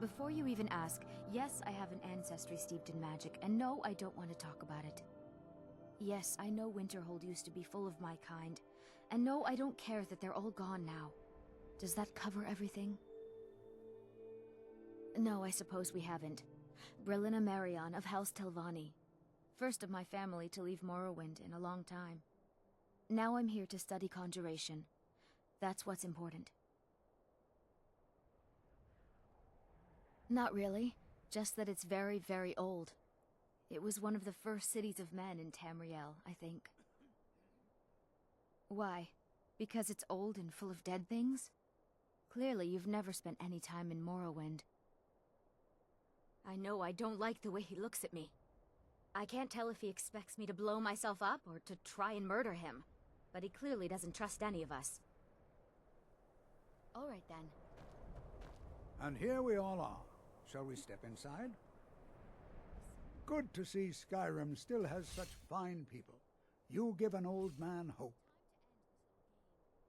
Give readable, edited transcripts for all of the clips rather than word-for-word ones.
before you even ask, yes, I have an ancestry steeped in magic, and no, I don't want to talk about it. Yes, I know Winterhold used to be full of my kind, and no, I don't care that they're all gone now. Does that cover everything? No, I suppose we haven't. Brillina Marion of House Telvanni. First of my family to leave Morrowind in a long time. Now I'm here to study conjuration. That's what's important. Not really. Just that it's very, very old. It was one of the first cities of men in Tamriel, I think. Why? Because it's old and full of dead things? Clearly, you've never spent any time in Morrowind. I know I don't like the way he looks at me. I can't tell if he expects me to blow myself up or to try and murder him. But he clearly doesn't trust any of us. All right, then. And here we all are. Shall we step inside? Good to see Skyrim still has such fine people. You give an old man hope.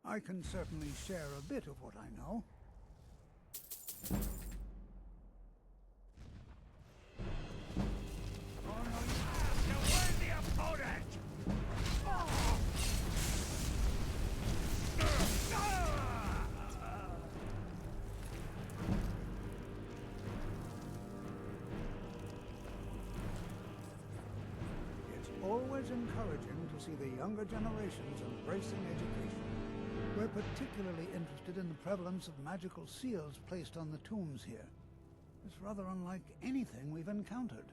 I can certainly share a bit of what I know. Oh no, you have to win the opponent! It's always encouraging to see the younger generations embracing education. We're particularly interested in the prevalence of magical seals placed on the tombs here. It's rather unlike anything we've encountered.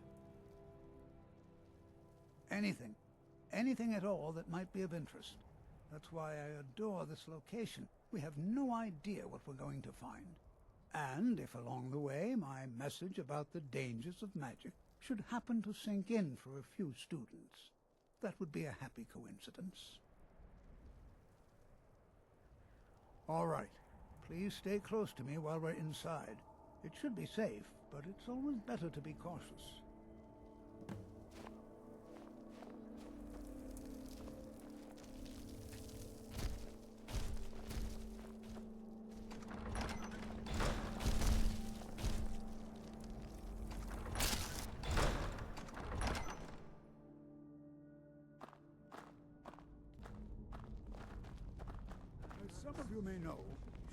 Anything. Anything at all that might be of interest. That's why I adore this location. We have no idea what we're going to find. And if along the way my message about the dangers of magic should happen to sink in for a few students, that would be a happy coincidence. All right. Please stay close to me while we're inside. It should be safe, but it's always better to be cautious. As some of you may know,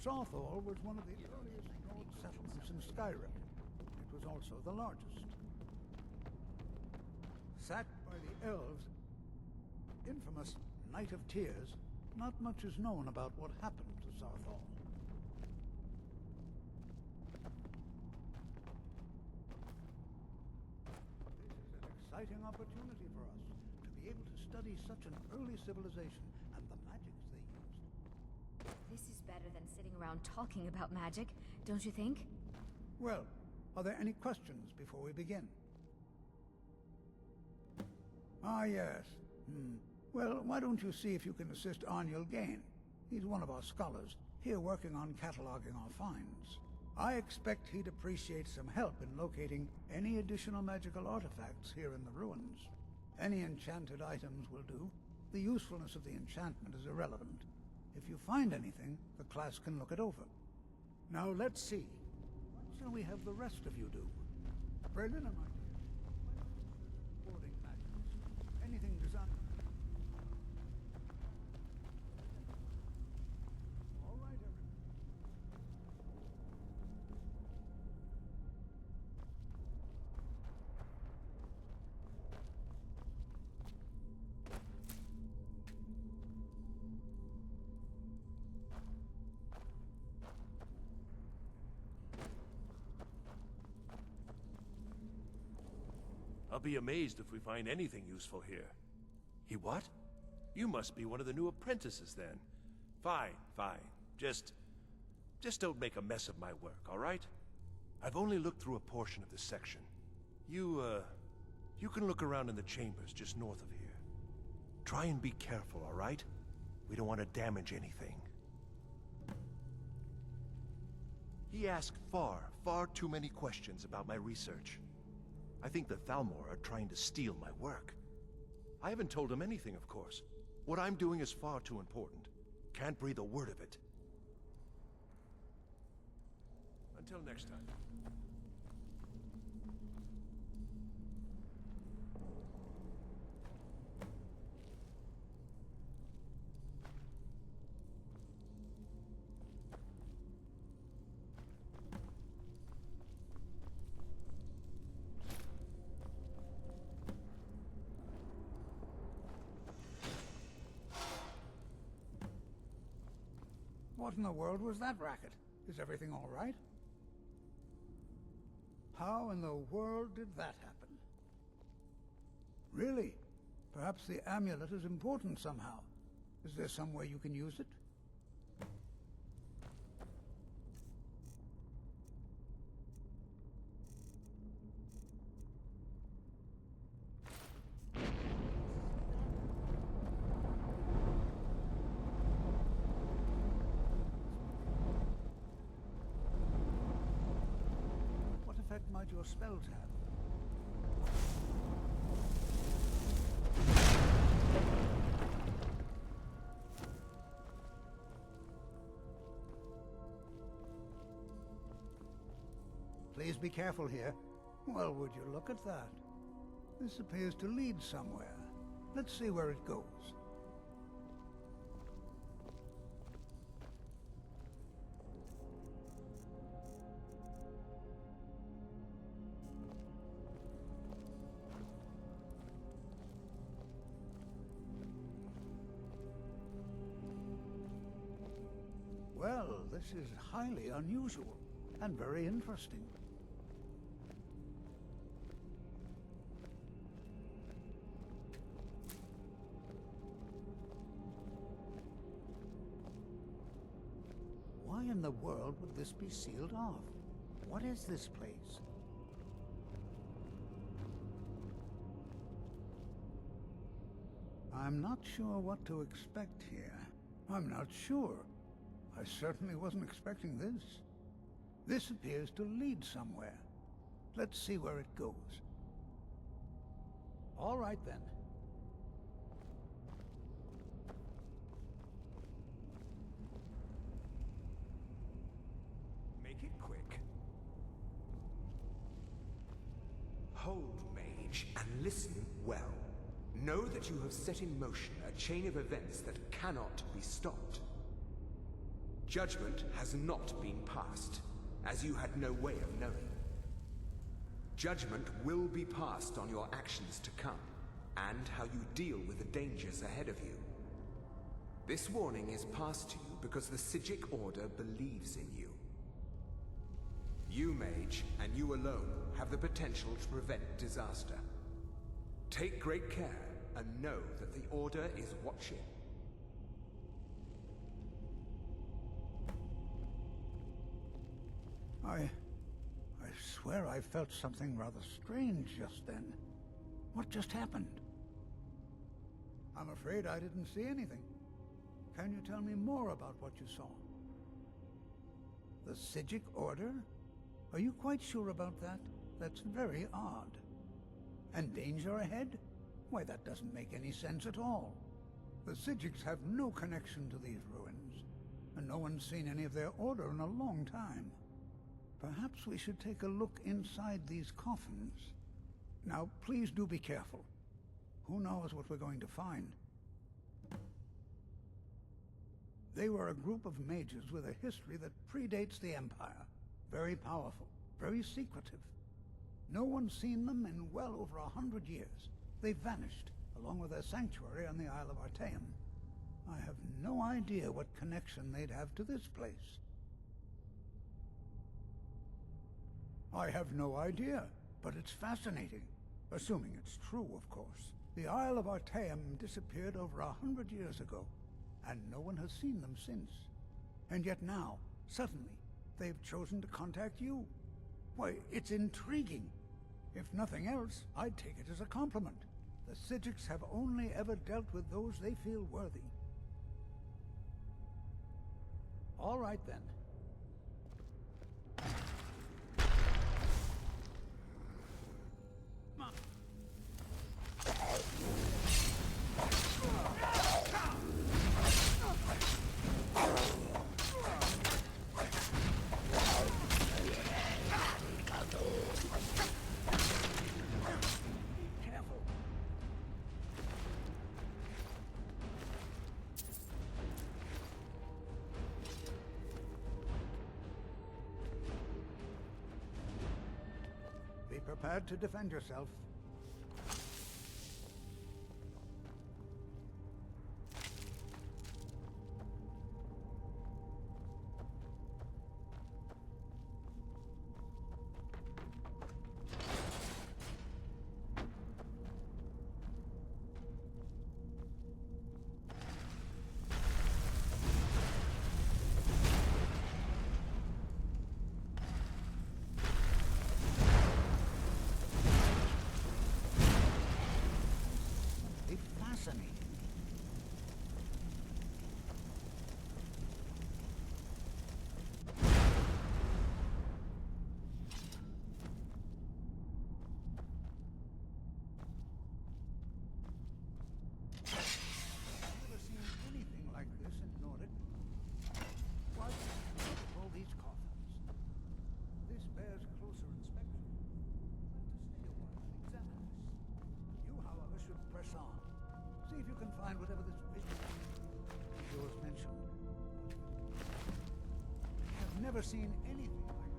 Saarthal was one of the earliest known settlements in Skyrim. It was also the largest. Sacked by the elves, infamous Night of Tears, not much is known about what happened to Saarthal. This is an exciting opportunity for us to be able to study such an early civilization and the magics they used. This is better than sitting around talking about magic, don't you think? Well, are there any questions before we begin? Ah, yes. Well, why don't you see if you can assist Arniel Gain? He's one of our scholars, here working on cataloging our finds. I expect he'd appreciate some help in locating any additional magical artifacts here in the ruins. Any enchanted items will do. The usefulness of the enchantment is irrelevant. If you find anything, the class can look it over. Now let's see. What shall we have the rest of you do? Brillina, my dear. Warding magics. Anything designed. All right, everyone. I'll be amazed if we find anything useful here. He what? You must be one of the new apprentices then. Fine, fine. Just don't make a mess of my work, all right? I've only looked through a portion of this section. You can look around in the chambers just north of here. Try and be careful, all right? We don't want to damage anything. He asked far too many questions about my research. I think the Thalmor are trying to steal my work. I haven't told him anything, of course. What I'm doing is far too important. Can't breathe a word of it. Until next time. What in the world was that racket? Is everything all right? How in the world did that happen? Really? Perhaps the amulet is important somehow. Is there some way you can use it? What effect might your spells have? Please be careful here. Well, would you look at that? This appears to lead somewhere. Let's see where it goes. Well, this is highly unusual and very interesting. Why in the world would this be sealed off? What is this place? I'm not sure what to expect here. I'm not sure. I certainly wasn't expecting this. This appears to lead somewhere. Let's see where it goes. All right then. Make it quick. Hold, mage, and listen well. Know that you have set in motion a chain of events that cannot be stopped. Judgment has not been passed, as you had no way of knowing. Judgment will be passed on your actions to come, and how you deal with the dangers ahead of you. This warning is passed to you because the Psijic Order believes in you. You, mage, and you alone, have the potential to prevent disaster. Take great care, and know that the Order is watching. I swear I felt something rather strange just then. What just happened? I'm afraid I didn't see anything. Can you tell me more about what you saw? The Psijic Order? Are you quite sure about that? That's very odd. And danger ahead? Why, that doesn't make any sense at all. The Psijics have no connection to these ruins, and no one's seen any of their order in a long time. Perhaps we should take a look inside these coffins. Now, please do be careful. Who knows what we're going to find? They were a group of mages with a history that predates the Empire. Very powerful, very secretive. No one's seen them in well over 100 years. They vanished, along with their sanctuary on the Isle of Artaeum. I have no idea what connection they'd have to this place. I have no idea, but it's fascinating. Assuming it's true, of course. The Isle of Artaeum disappeared over 100 years ago, and no one has seen them since. And yet now, suddenly, they've chosen to contact you. Why, it's intriguing. If nothing else, I'd take it as a compliment. The Psijics have only ever dealt with those they feel worthy. All right, then. Be prepared to defend yourself. fascinating. I've never seen anything like this in Nordic. Why, look at all these coffins. This bears closer inspection. I'd like to stay a while and examine this. You, however, should press on. See if you can find whatever this vision of yours mentioned. I have never seen anything like this.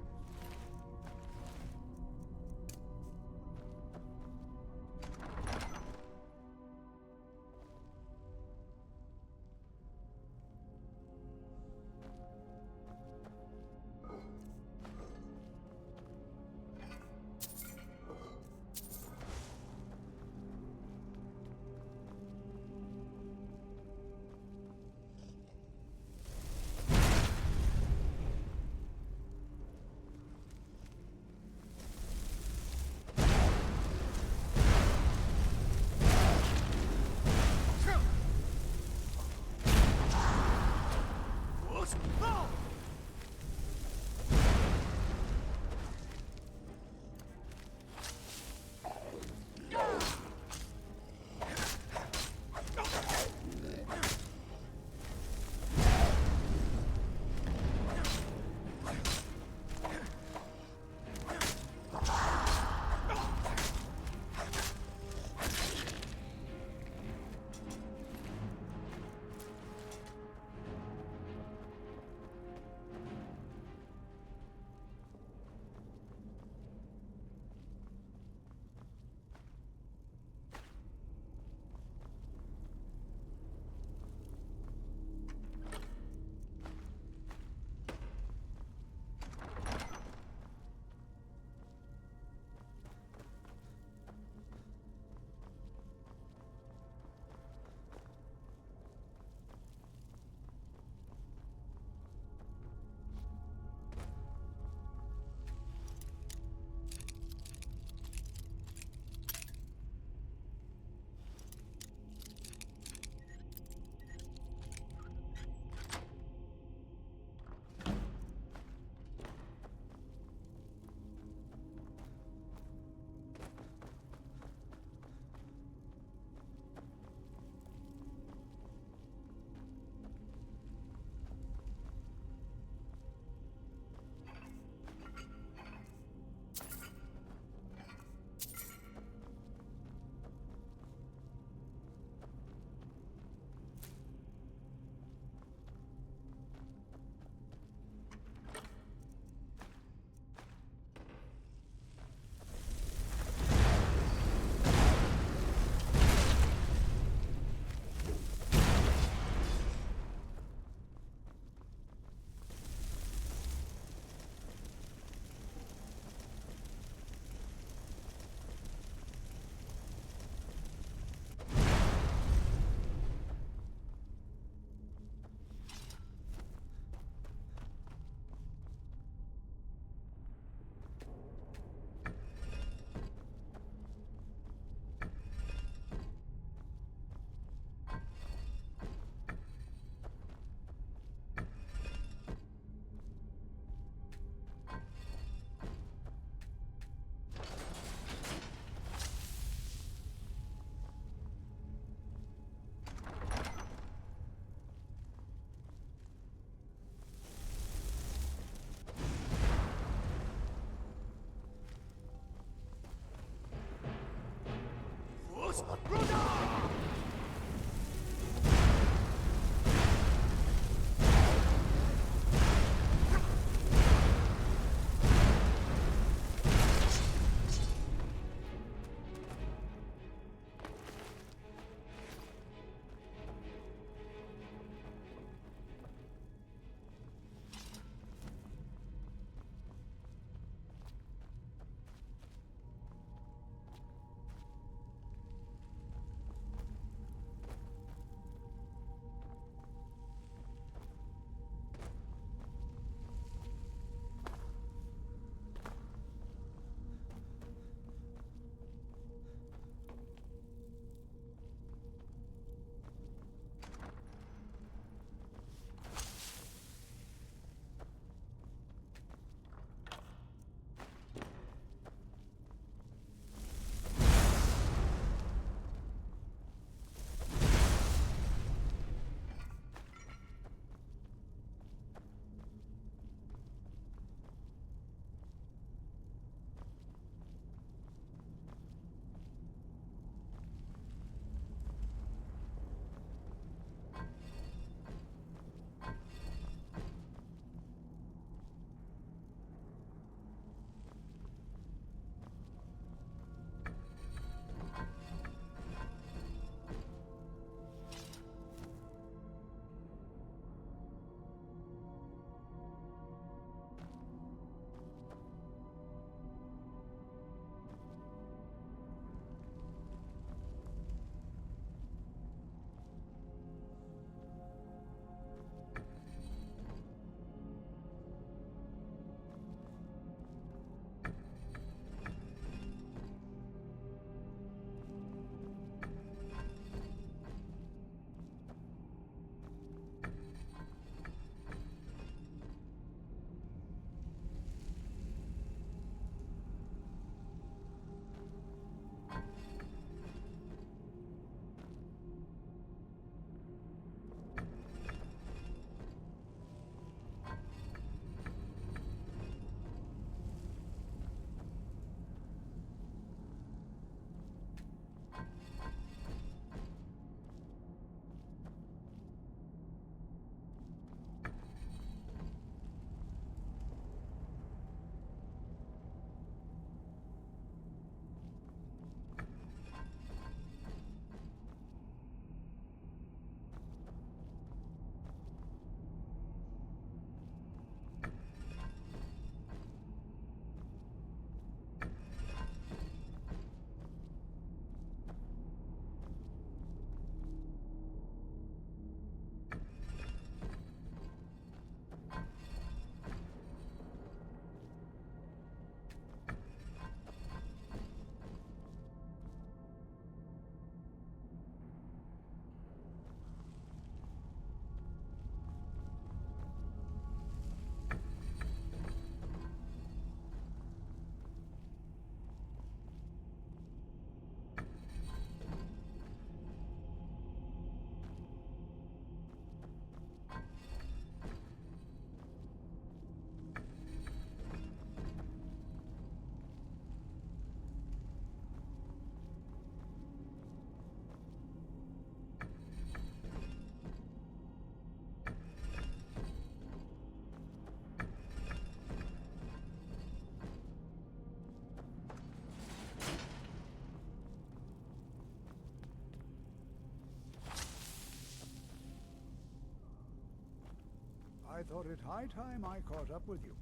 I thought it high time I caught up with you.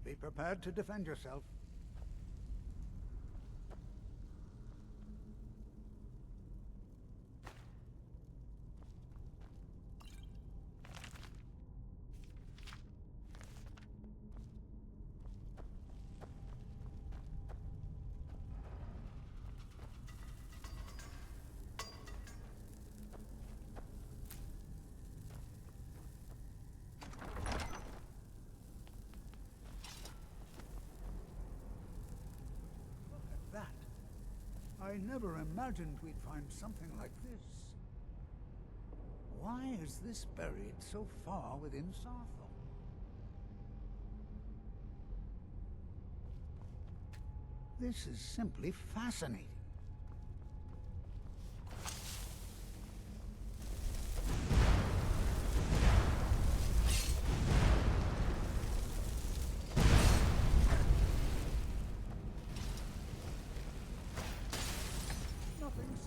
Be prepared to defend yourself. I never imagined we'd find something like this. Why is this buried so far within Saarthal? This is simply fascinating.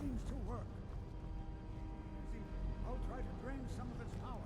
Seems to work. See, I'll try to drain some of its power.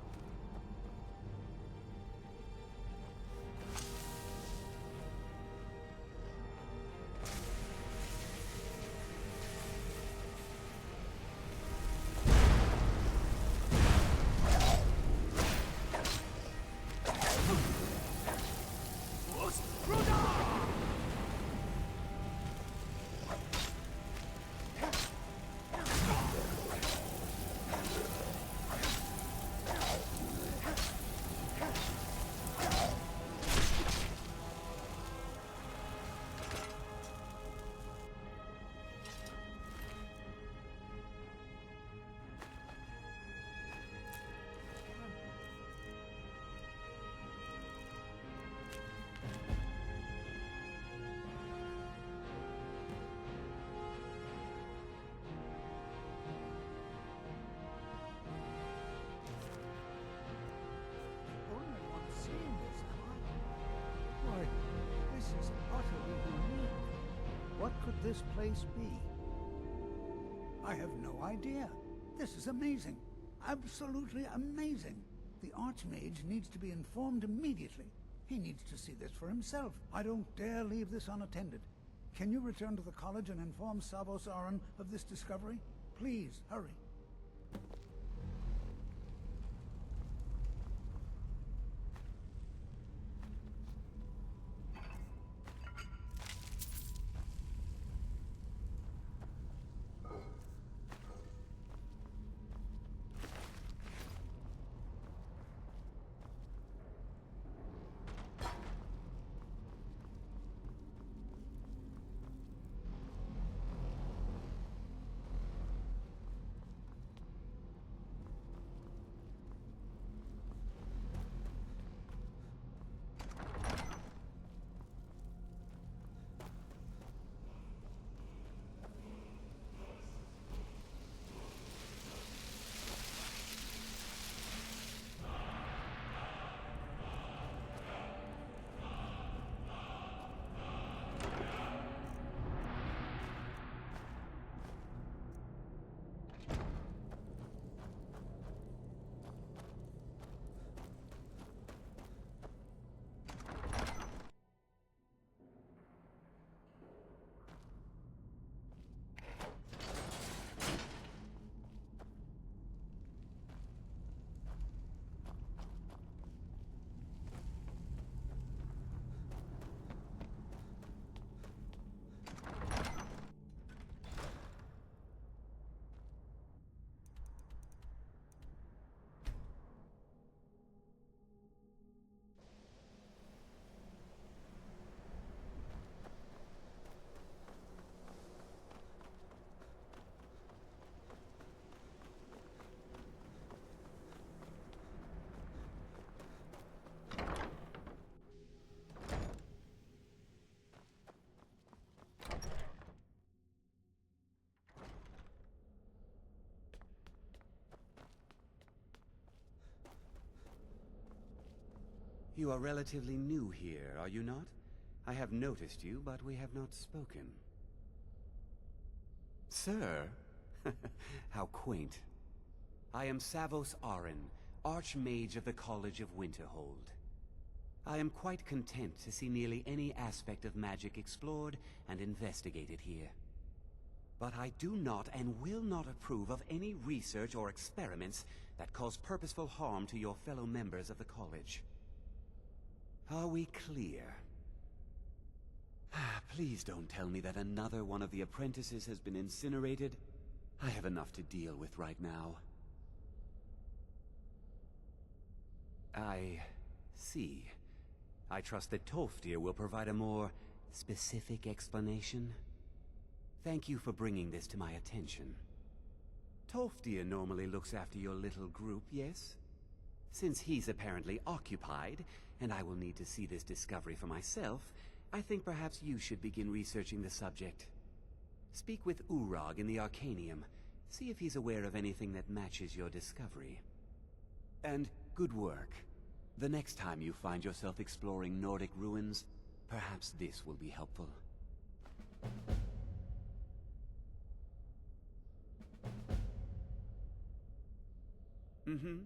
What could this place be? I have no idea. This is amazing. Absolutely amazing. The Archmage needs to be informed immediately. He needs to see this for himself. I don't dare leave this unattended. Can you return to the college and inform Savos Aran of this discovery? Please, hurry. You are relatively new here, are you not? I have noticed you, but we have not spoken. Sir? How quaint. I am Savos Aran, Archmage of the College of Winterhold. I am quite content to see nearly any aspect of magic explored and investigated here. But I do not and will not approve of any research or experiments that cause purposeful harm to your fellow members of the college. Are we clear? Please don't tell me that another one of the apprentices has been incinerated. I have enough to deal with right now. I see. I trust that Tolfdir will provide a more specific explanation. Thank you for bringing this to my attention. Tolfdir normally looks after your little group, yes? Since he's apparently occupied, and I will need to see this discovery for myself, I think perhaps you should begin researching the subject. Speak with Urag in the Arcanium. See if he's aware of anything that matches your discovery. And good work. The next time you find yourself exploring Nordic ruins, perhaps this will be helpful. Mm-hmm.